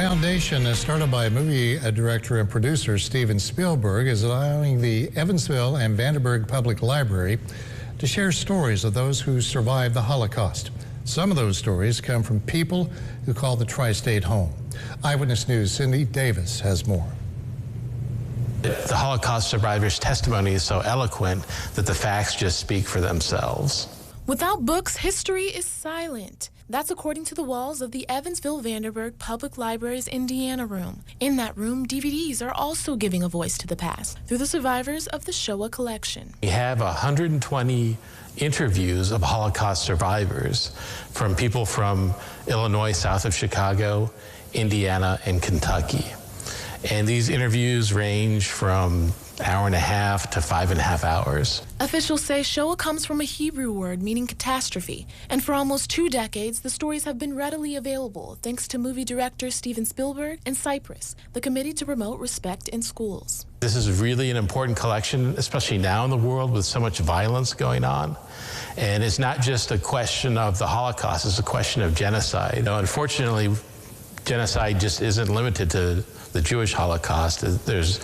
foundation started by movie director and producer Steven Spielberg is allowing the Evansville and Vandenberg Public Library to share stories of those who survived the Holocaust. Some of those stories come from people who call the tri-state home. Eyewitness News' Cindy Davis has more. The Holocaust survivors' testimony is so eloquent that the facts just speak for themselves. Without books, history is silent. That's according to the walls of the Evansville-Vandenberg Public Library's Indiana room. In that room, DVDs are also giving a voice to the past through the survivors of the Shoah collection. We have 120 interviews of Holocaust survivors from people from Illinois, south of Chicago, Indiana, and Kentucky. And these interviews range from an hour and a half to 5.5 hours. Officials say Shoah comes from a Hebrew word meaning catastrophe, and for almost 2 decades, the stories have been readily available thanks to movie director Steven Spielberg and Cypress, the Committee to Promote Respect in Schools. This is really an important collection, especially now in the world with so much violence going on. And it's not just a question of the Holocaust, it's a question of genocide. You know, unfortunately, genocide just isn't limited to the Jewish Holocaust. There's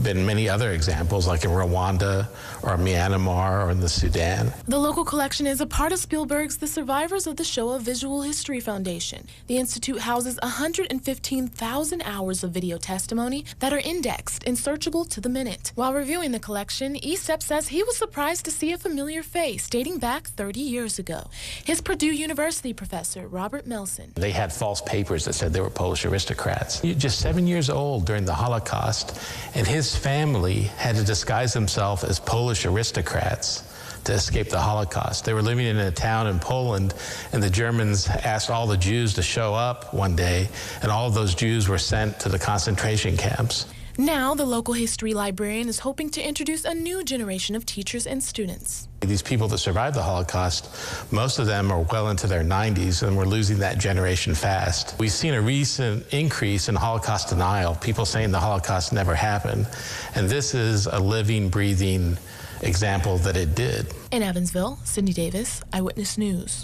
been many other examples, like in Rwanda or Myanmar or in the Sudan. The local collection is a part of Spielberg's The Survivors of the Shoah Visual History Foundation. The institute houses 115,000 hours of video testimony that are indexed and searchable to the minute. While reviewing the collection, ESEP says he was surprised to see a familiar face dating back 30 years ago. His Purdue University professor, Robert Melson. They had false papers that said they were Polish aristocrats. Just 7 years old during the Holocaust, and his family had to disguise themselves as Polish aristocrats to escape the Holocaust. They were living in a town in Poland, and the Germans asked all the Jews to show up one day, and all of those Jews were sent to the concentration camps. Now, the local history librarian is hoping to introduce a new generation of teachers and students. These people that survived the Holocaust, most of them are well into their 90s, and we're losing that generation fast. We've seen a recent increase in Holocaust denial, people saying the Holocaust never happened, and this is a living, breathing example that it did. In Evansville, Cindy Davis, Eyewitness News.